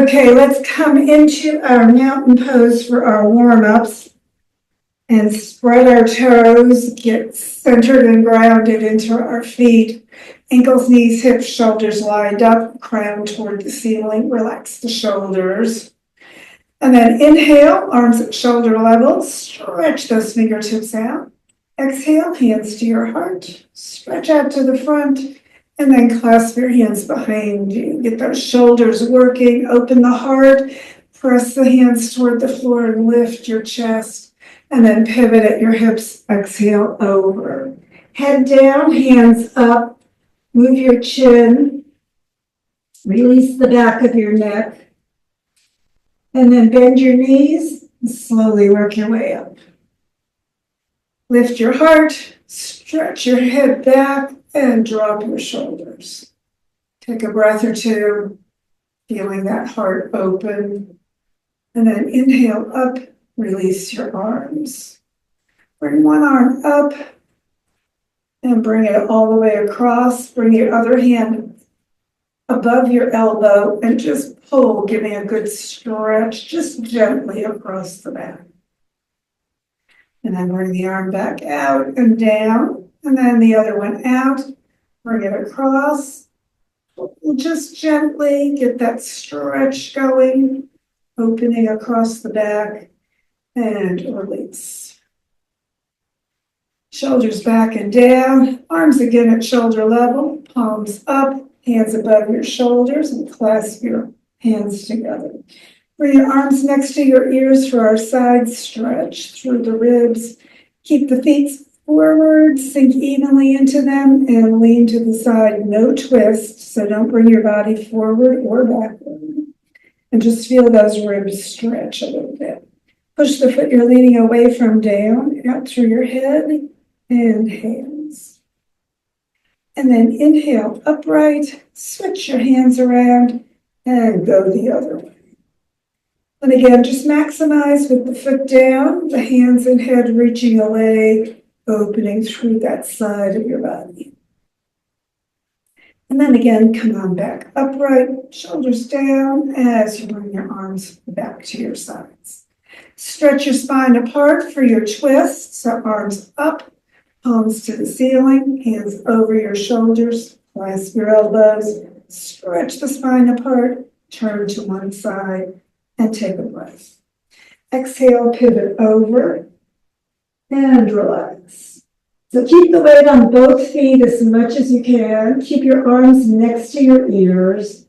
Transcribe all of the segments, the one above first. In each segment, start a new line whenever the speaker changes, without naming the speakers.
Okay, let's come into our mountain pose for our warm-ups and spread our toes, get centered and grounded into our feet. Ankles, knees, hips, shoulders lined up, crown toward the ceiling, relax the shoulders. And then inhale, arms at shoulder level, stretch those fingertips out. Exhale, hands to your heart, stretch out to the front, and then clasp your hands behind you. Get those shoulders working, open the heart, press the hands toward the floor and lift your chest, and then pivot at your hips, exhale over. Head down, hands up, move your chin, release the back of your neck, and then bend your knees and slowly work your way up. Lift your heart, stretch your head back, and drop your shoulders. Take a breath or two, feeling that heart open. And then inhale up, release your arms. Bring one arm up and bring it all the way across. Bring your other hand above your elbow and just pull, giving a good stretch, just gently across the back. And then bring the arm back out and down, and then the other one out. Bring it across. Just gently get that stretch going, opening across the back, and release. Shoulders back and down, arms again at shoulder level, palms up, hands above your shoulders, and clasp your hands together. Bring your arms next to your ears for our side stretch through the ribs. Keep the feet forward, sink evenly into them, and lean to the side. No twist, so don't bring your body forward or backward. And just feel those ribs stretch a little bit. Push the foot you're leaning away from down, out through your head and hands. And then inhale upright, switch your hands around, and go the other way. And again, just maximize with the foot down, the hands and head reaching away, opening through that side of your body. And then again, come on back upright, shoulders down as you bring your arms back to your sides. Stretch your spine apart for your twist. So arms up, palms to the ceiling, hands over your shoulders, clasp your elbows, stretch the spine apart, turn to one side, and take a breath. Exhale, pivot over, and relax. So keep the weight on both feet as much as you can. Keep your arms next to your ears.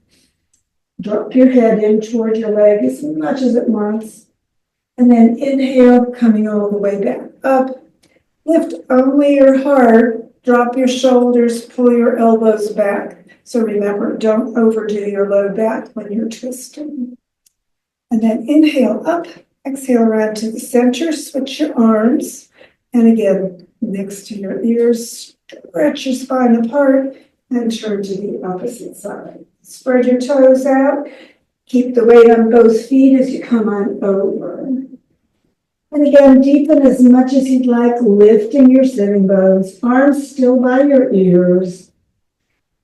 Drop your head in toward your leg as much as it wants. And then inhale, coming all the way back up. Lift only your heart. Drop your shoulders, pull your elbows back. So remember, don't overdo your low back when you're twisting. And then inhale up, exhale around to the center, switch your arms. And again, next to your ears, stretch your spine apart and turn to the opposite side. Spread your toes out. Keep the weight on both feet as you come on over. And again, deepen as much as you'd like, lifting your sitting bones, arms still by your ears.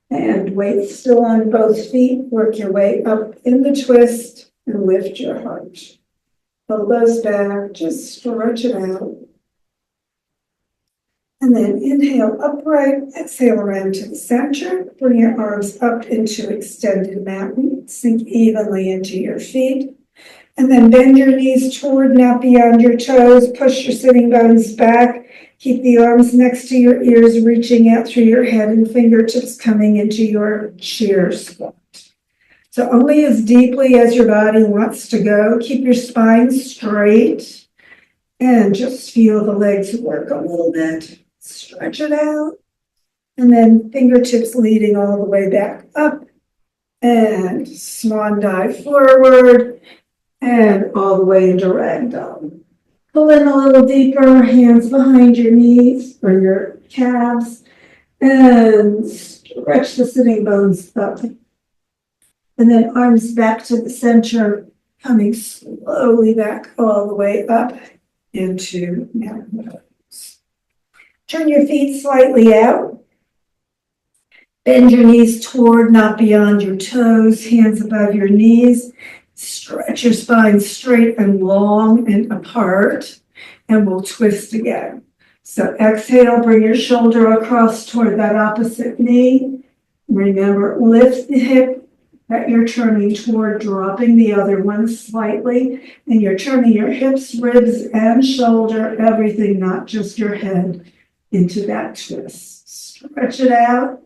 And weight still on both feet. Work your way up in the twist. And lift your heart. Elbows back, just stretch it out. And then inhale upright, exhale around to the center. Bring your arms up into extended mountain. Sink evenly into your feet. And then bend your knees toward, not beyond your toes. Push your sitting bones back. Keep the arms next to your ears, reaching out through your head and fingertips coming into your chair squat. So only as deeply as your body wants to go. Keep your spine straight and just feel the legs work a little bit. Stretch it out. And then fingertips leading all the way back up. And swan dive forward. And all the way into ragdoll. Pull in a little deeper, hands behind your knees or your calves. And stretch the sitting bones up. And then arms back to the center, coming slowly back all the way up into mountain pose. Turn your feet slightly out. Bend your knees toward, not beyond your toes, hands above your knees. Stretch your spine straight and long and apart, and we'll twist again. So exhale, bring your shoulder across toward that opposite knee. Remember, lift the hip that you're turning toward, dropping the other one slightly, and you're turning your hips, ribs, and shoulder, everything, not just your head, into that twist. Stretch it out.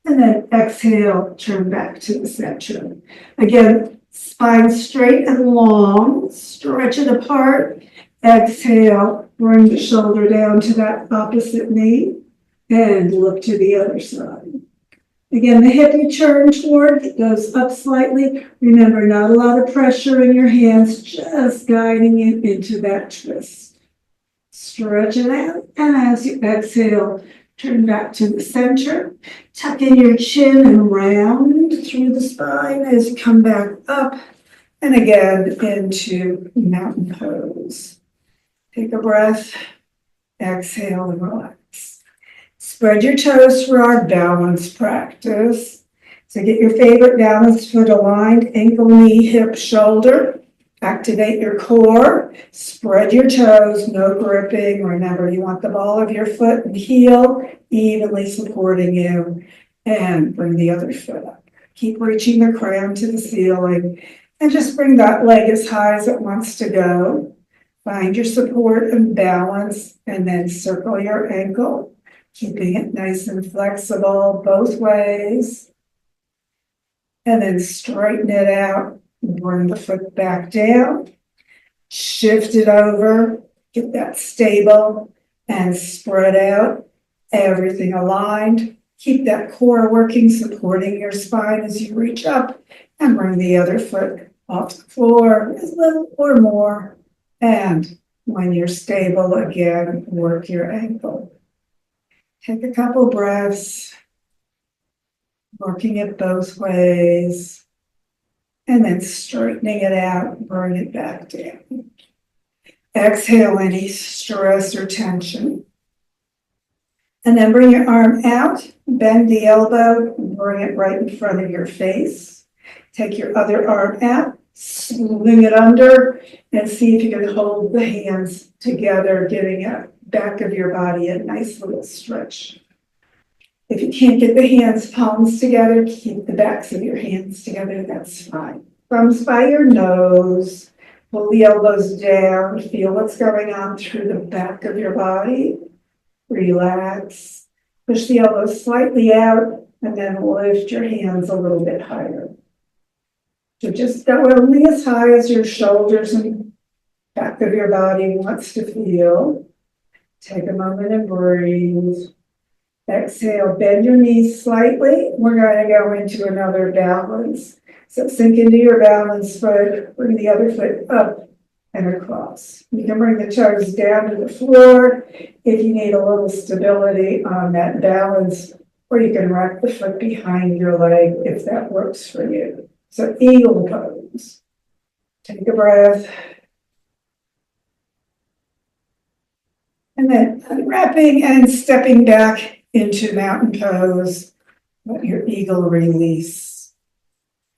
And then exhale, turn back to the center. Again, spine straight and long, stretch it apart. Exhale, bring the shoulder down to that opposite knee and look to the other side. Again, the hip you turn toward goes up slightly. Remember, not a lot of pressure in your hands, just guiding it into that twist. Stretch it out, and as you exhale, turn back to the center. Tuck in your chin and round through the spine as you come back up. And again, into mountain pose. Take a breath, exhale, and relax. Spread your toes for our balance practice. So get your favorite balance foot aligned, ankle, knee, hip, shoulder. Activate your core, spread your toes, no gripping. Remember, you want the ball of your foot and heel evenly supporting you, and bring the other foot up. Keep reaching the crown to the ceiling, and just bring that leg as high as it wants to go. Find your support and balance, and then circle your ankle, keeping it nice and flexible both ways. And then straighten it out. Bring the foot back down, shift it over, get that stable, and spread out, everything aligned. Keep that core working, supporting your spine as you reach up, and bring the other foot off the floor, as little or more. And when you're stable again, work your ankle. Take a couple breaths, working it both ways. And then straightening it out, bring it back down. Exhale any stress or tension. And then bring your arm out, bend the elbow, bring it right in front of your face. Take your other arm out, swing it under, and see if you can hold the hands together, giving the back of your body a nice little stretch. If you can't get the hands palms together, keep the backs of your hands together, that's fine. Thumbs by your nose, pull the elbows down, feel what's going on through the back of your body. Relax, push the elbows slightly out, and then lift your hands a little bit higher. So just go only as high as your shoulders and back of your body wants to feel. Take a moment and breathe. Exhale, bend your knees slightly. We're going to go into another balance. So sink into your balance foot, bring the other foot up and across. You can bring the toes down to the floor if you need a little stability on that balance, or you can rack the foot behind your leg if that works for you. So eagle pose. Take a breath. And then unwrapping and stepping back into mountain pose. Let your eagle release.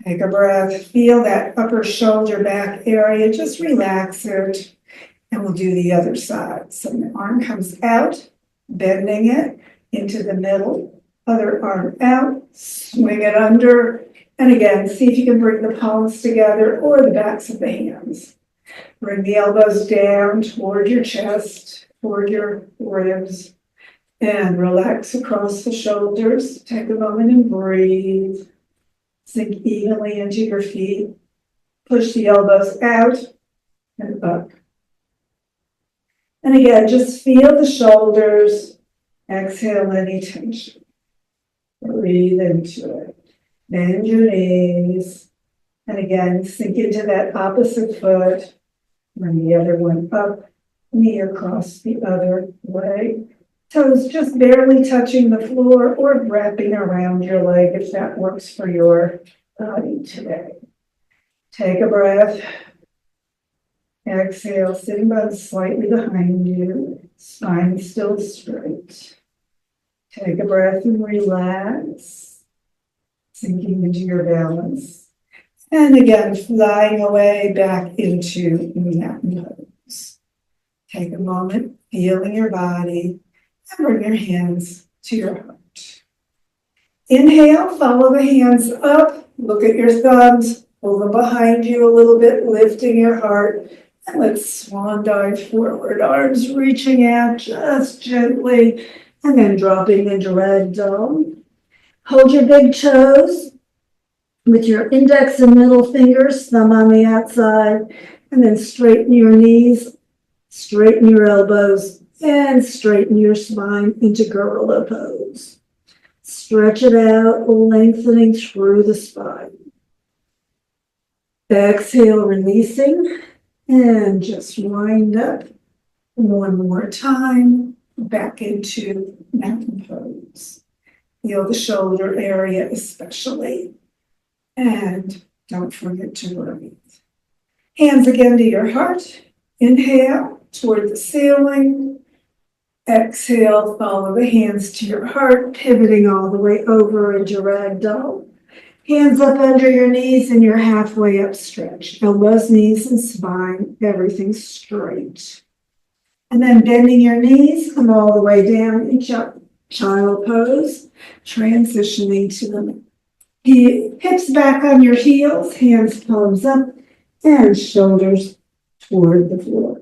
Take a breath. Feel that upper shoulder back area. Just relax it. And we'll do the other side. So the arm comes out, bending it into the middle. Other arm out, swing it under. And again, see if you can bring the palms together or the backs of the hands. Bring the elbows down toward your chest, toward your ribs, and relax across the shoulders. Take a moment and breathe. Sink evenly into your feet. Push the elbows out and up. And again, just feel the shoulders. Exhale any tension. Breathe into it. Bend your knees. And again, sink into that opposite foot. Bring the other one up. Knee across the other way. Toes just barely touching the floor or wrapping around your leg if that works for your body today. Take a breath. Exhale, sitting bones slightly behind you. Spine still straight. Take a breath and relax, sinking into your balance. And again, flying away back into mountain pose. Take a moment, feeling your body, and bring your hands to your heart. Inhale, follow the hands up, look at your thumbs, pull them behind you a little bit, lifting your heart. And let's swan dive forward, arms reaching out just gently, and then dropping into ragdoll. Hold your big toes with your index and middle fingers, thumb on the outside, and then straighten your knees, straighten your elbows, and straighten your spine into gorilla pose. Stretch it out, lengthening through the spine. Exhale, releasing, and just wind up one more time, back into mountain pose. Feel the shoulder area especially. And don't forget to breathe. Hands again to your heart. Inhale toward the ceiling. Exhale, follow the hands to your heart, pivoting all the way over into ragdoll. Hands up under your knees and you're halfway up stretch. Elbows, knees, and spine, everything straight. And then bending your knees, come all the way down in child pose, transitioning to the hips back on your heels, hands palms up, and shoulders toward the floor.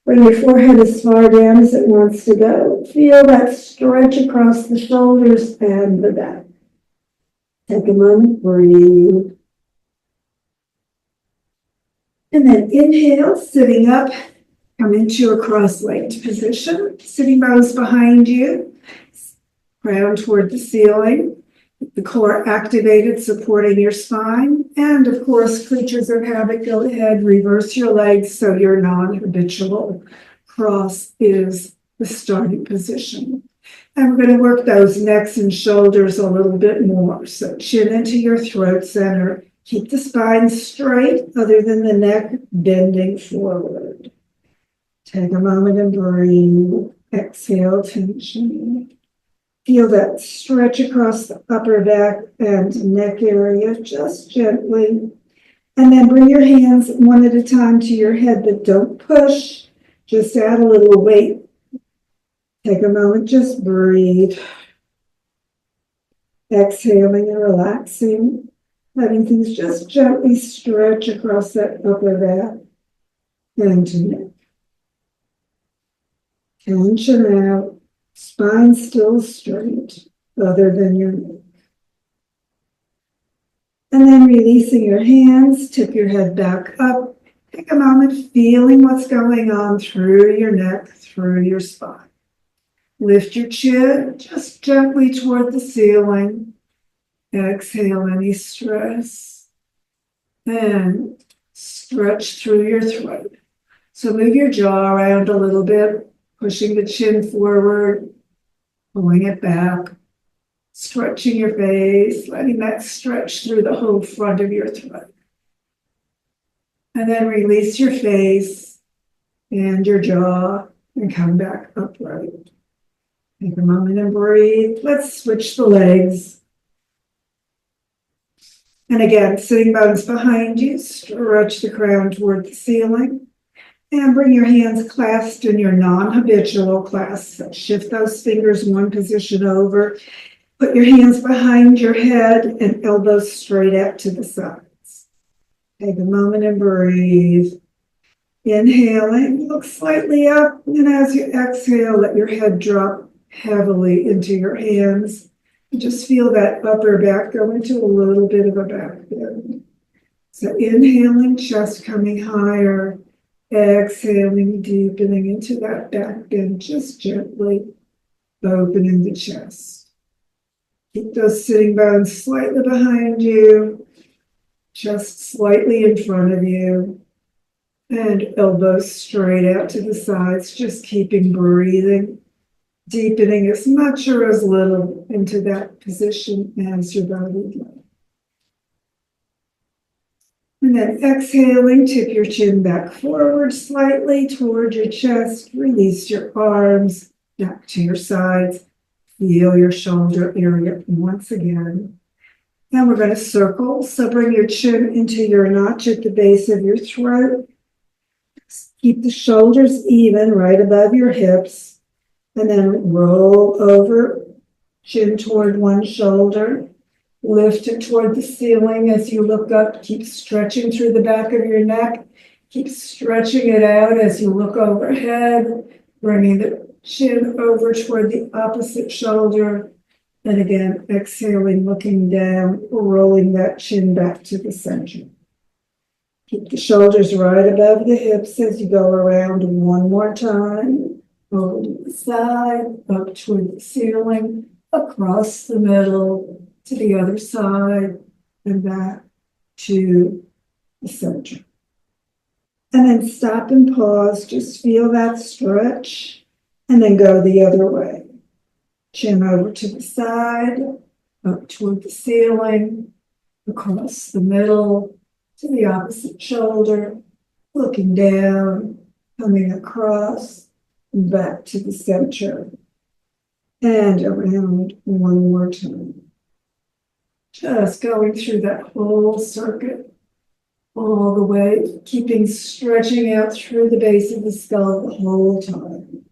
Bring your forehead as far down as it wants to go. Feel that stretch across the shoulders and the back. Take a moment, breathe. And then inhale, sitting up, come into a cross-legged position. Sitting bones behind you, crown toward the ceiling. The core activated, supporting your spine. And of course, creatures of habit, go ahead, reverse your legs so your non-habitual cross is the starting position. And we're going to work those necks and shoulders a little bit more. So chin into your throat center. Keep the spine straight, other than the neck bending forward. Take a moment and breathe. Exhale, tension. Feel that stretch across the upper back and neck area, just gently. And then bring your hands one at a time to your head, but don't push. Just add a little weight. Take a moment, just breathe. Exhaling and relaxing, letting things just gently stretch across that upper back and neck. Tension out. Spine still straight, other than your neck. And then releasing your hands, tip your head back up. Take a moment, feeling what's going on through your neck, through your spine. Lift your chin just gently toward the ceiling. Exhale any stress. And stretch through your throat. So move your jaw around a little bit. Pushing the chin forward, pulling it back, stretching your face, letting that stretch through the whole front of your throat. And then release your face and your jaw and come back upright. Take a moment and breathe. Let's switch the legs. And again, sitting bones behind you, stretch the crown toward the ceiling. And bring your hands clasped in your non-habitual clasp. Shift those fingers one position over. Put your hands behind your head and elbows straight out to the sides. Take a moment and breathe. Inhaling, look slightly up. And as you exhale, let your head drop heavily into your hands. And just feel that upper back go into a little bit of a back bend. So inhaling, chest coming higher. Exhaling, deepening into that back bend, just gently opening the chest. Keep those sitting bones slightly behind you, chest slightly in front of you, and elbows straight out to the sides, just keeping breathing, deepening as much or as little into that position as your body would like. And then exhaling, tip your chin back forward slightly toward your chest. Release your arms back to your sides. Feel your shoulder area once again. Now we're going to circle. So bring your chin into your notch at the base of your throat. Keep the shoulders even right above your hips. And then roll over, chin toward one shoulder. Lift it toward the ceiling as you look up. Keep stretching through the back of your neck. Keep stretching it out as you look overhead, bringing the chin over toward the opposite shoulder. And again, exhaling, looking down, rolling that chin back to the center. Keep the shoulders right above the hips as you go around one more time. Over to the side, up toward the ceiling, across the middle, to the other side, and back to the center. And then stop and pause, just feel that stretch, and then go the other way. Chin over to the side, up toward the ceiling, across the middle, to the opposite shoulder, looking down, coming across, and back to the center, and around one more time. Just going through that whole circuit, all the way, keeping stretching out through the base of the skull the whole time.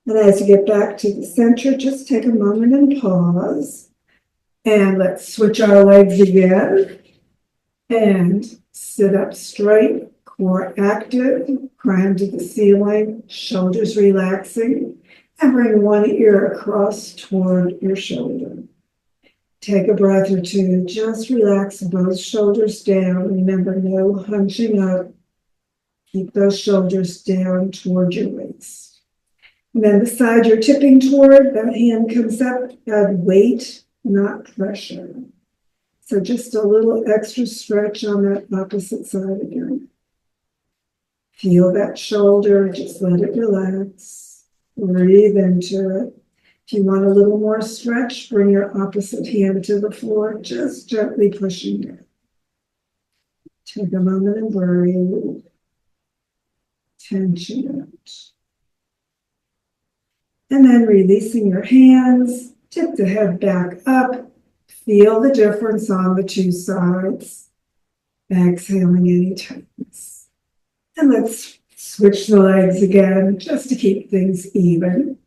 And as you get back to the center, just take a moment and pause. And let's switch our legs again. And sit up straight, core active, crown to the ceiling, shoulders relaxing, and bring one ear across toward your shoulder. Take a breath or two, just relax both shoulders down. Remember, no hunching up. Keep those shoulders down toward your waist. And then the side you're tipping toward, that hand comes up, add weight, not pressure. So just a little extra stretch on that opposite side again. Feel that shoulder, just let it relax. Breathe into it. If you want a little more stretch, bring your opposite hand to the floor, just gently pushing down. Take a moment and breathe. Tension out. And then releasing your hands, tip the head back up. Feel the difference on the two sides. Exhaling any tightness. And let's switch the legs again, just to keep things even.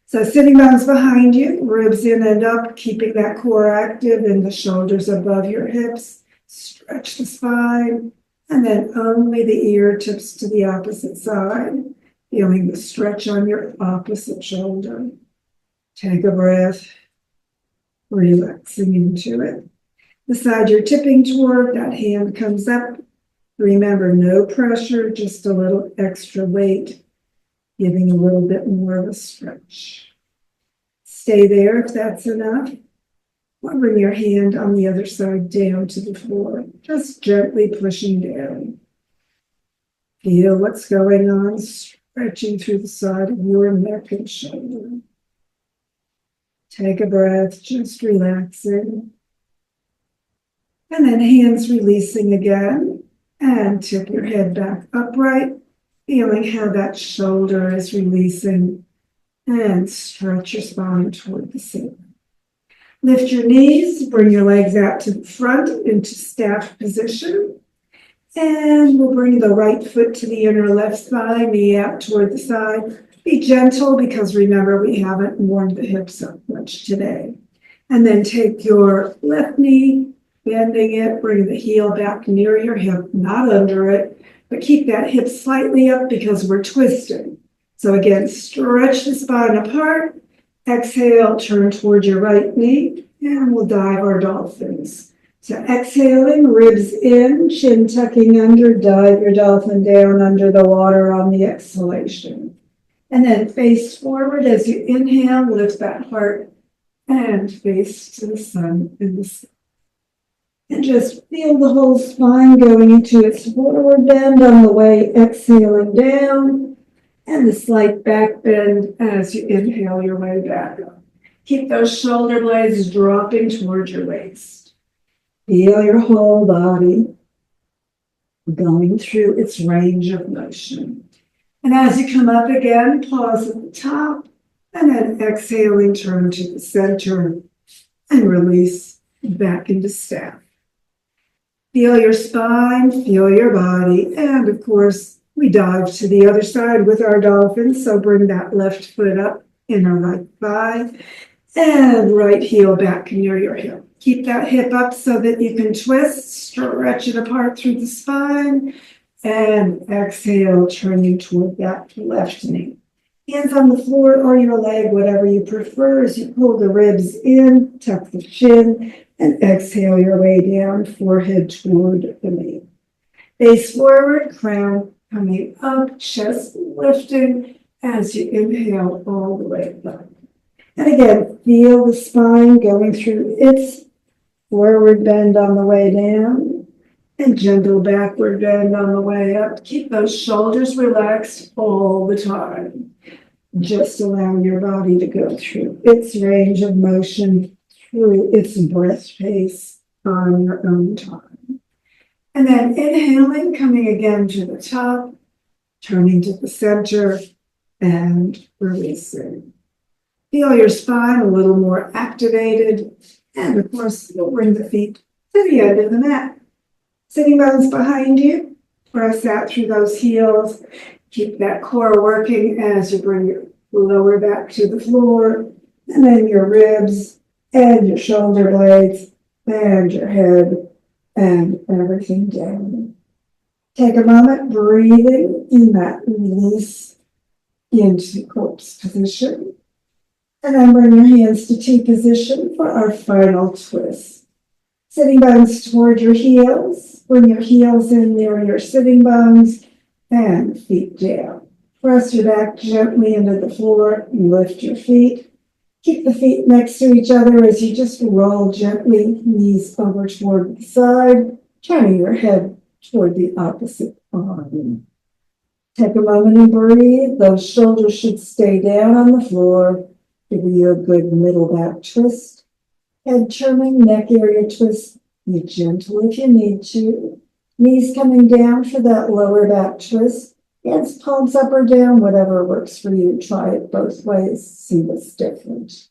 So sitting bones behind you, ribs in and up, keeping that core active and the shoulders above your hips. Stretch the spine, and then only the ear tips to the opposite side, feeling the stretch on your opposite shoulder. Take a breath, relaxing into it. The side you're tipping toward, that hand comes up. Remember, no pressure, just a little extra weight, giving a little bit more of a stretch. Stay there if that's enough. Or bring your hand on the other side down to the floor, just gently pushing down. Feel what's going on, stretching through the side of your neck and shoulder. Take a breath, just relaxing. And then hands releasing again, and tip your head back upright. Feeling how that shoulder is releasing, and stretch your spine toward the ceiling. Lift your knees, bring your legs out to the front into staff position. And we'll bring the right foot to the inner left thigh, knee out toward the side. Be gentle because remember we haven't warmed the hips up much today. And then take your left knee, bending it, bring the heel back near your hip, not under it. But keep that hip slightly up because we're twisting. So again, stretch the spine apart. Exhale, turn toward your right knee, and we'll dive our dolphins. So exhaling, ribs in, chin tucking under, dive your dolphin down under the water on the exhalation. And then face forward as you inhale, lift that heart and face to the sun in the sun. And just feel the whole spine going into its forward bend on the way, exhaling down, and the slight back bend as you inhale your way back up. Keep those shoulder blades dropping toward your waist. Feel your whole body going through its range of motion. And as you come up again, pause at the top And then exhaling, turn to the center and release back into staff. Feel your spine, feel your body, and of course, we dive to the other side with our dolphins. So bring that left foot up in our right thigh and right heel back near your hip. Keep that hip up so that you can twist, stretch it apart through the spine, and exhale, turning toward that left knee. Hands on the floor or your leg, whatever you prefer, as you pull the ribs in, tuck the chin, and exhale your way down, forehead toward the knee. Face forward, crown coming up, chest lifting as you inhale all the way up. And again, feel the spine going through its forward bend on the way down and gentle backward bend on the way up. Keep those shoulders relaxed all the time. Just allow your body to go through its range of motion, through its breath pace on your own time. And then inhaling, coming again to the top, turning to the center, and releasing. Feel your spine a little more activated, and of course, you'll bring the feet to the end of the mat. Sitting bones behind you, press out through those heels. Keep that core working as you bring your lower back to the floor, and then your ribs and your shoulder blades and your head and everything down. Take a moment breathing in that release into corpse position. And then bring your hands to T position for our final twist. Sitting bones toward your heels. Bring your heels in near your sitting bones and feet down. Press your back gently into the floor and lift your feet. Keep the feet next to each other as you just roll gently, knees over toward the side, turning your head toward the opposite arm. Take a moment and breathe. Those shoulders should stay down on the floor. Give you a good middle back twist. Head turning, neck area twist. Be gentle if you need to. Knees coming down for that lower back twist. Hands palms up or down, whatever works for you. Try it both ways. See what's different.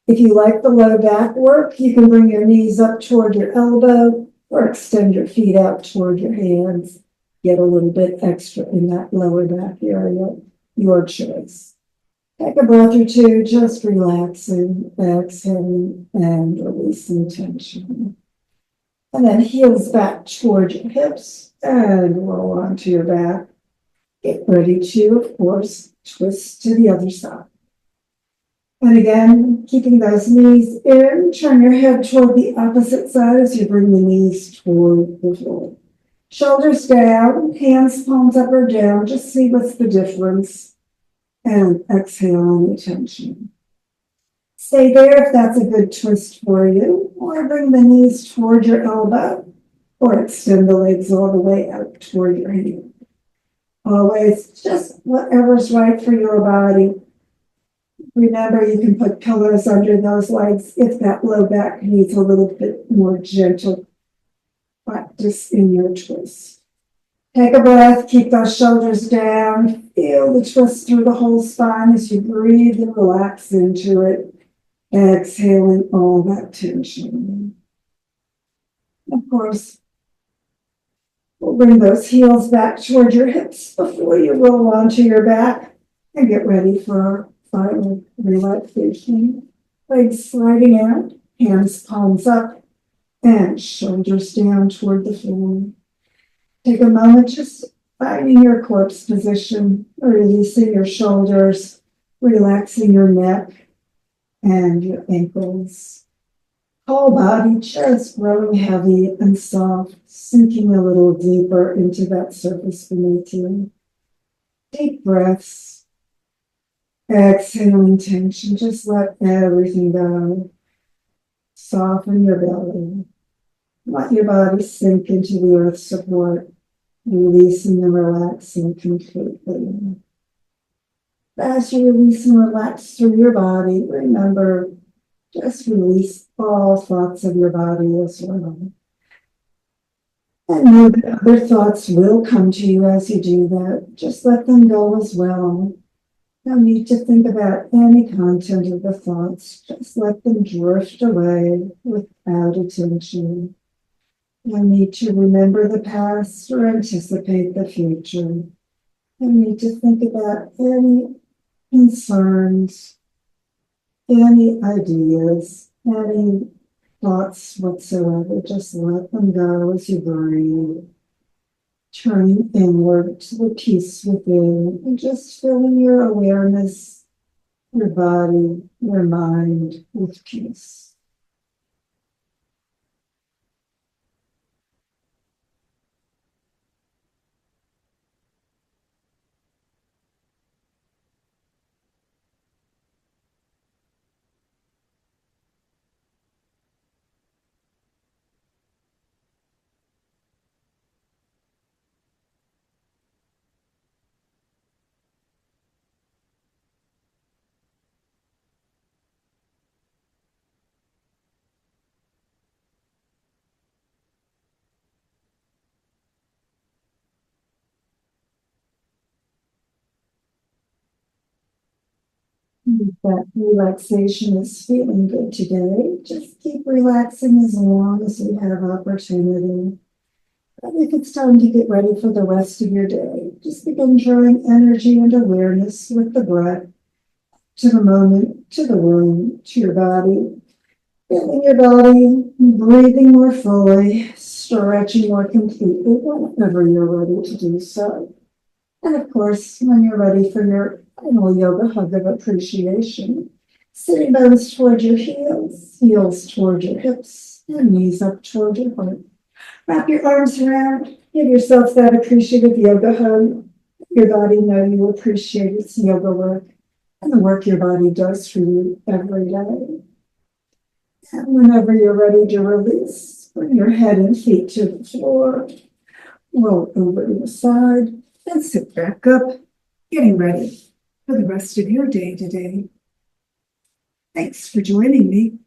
If you like the low back work, you can bring your knees up toward your elbow or extend your feet out toward your hands. Get a little bit extra in that lower back area. Your choice. Take a breath or two, just relaxing, exhaling, and releasing tension. And then heels back toward your hips and roll onto your back. Get ready to, of course, twist to the other side. And again, keeping those knees in, turn your head toward the opposite side as you bring the knees toward the floor. Shoulders down, hands palms up or down, just see what's the difference. And exhale any tension. Stay there if that's a good twist for you, or bring the knees toward your elbow, or extend the legs all the way out toward your hand. Always just whatever's right for your body. Remember, you can put pillows under those legs if that low back needs a little bit more gentle practice in your twist. Take a breath, keep those shoulders down, feel the twist through the whole spine as you breathe and relax into it, exhaling all that tension. Of course, we'll bring those heels back toward your hips before you roll onto your back and get ready for our final relaxation. Legs sliding out, hands palms up, and shoulders down toward the floor. Take a moment just finding your corpse position, releasing your shoulders, relaxing your neck and your ankles. Whole body just growing heavy and soft, sinking a little deeper into that surface beneath you. Deep breaths. Exhaling tension, just let everything go. Soften your belly. Let your body sink into the earth support, releasing and relaxing completely. As you release and relax through your body, remember, just release all thoughts of your body as well. And know that other thoughts will come to you as you do that. Just let them go as well.
No need to think about any content of the thoughts, just let them drift away without attention. No need to remember the past or anticipate the future. No need to think about any concerns, any ideas, any thoughts whatsoever. Just let them go as you breathe. Turning inward to the peace within and just filling your awareness, your body, your mind with peace. If that relaxation is feeling good today, just keep relaxing as long as you have opportunity. But if it's time to get ready for the rest of your day, just begin drawing energy and awareness with the breath to the moment, to the room, to your body. Feeling your body, breathing more fully, stretching more completely whenever you're ready to do so. And of course, when you're ready for your final yoga hug of appreciation, sitting bones toward your heels, heels toward your hips, and knees up toward your heart. Wrap your arms around, give yourself that appreciative yoga hug. Your body know you appreciate its yoga work and the work your body does for you every day. And whenever you're ready to release, bring your head and feet to the floor, roll over to the side, and sit back up, getting ready for the rest of your day today. Thanks for joining me.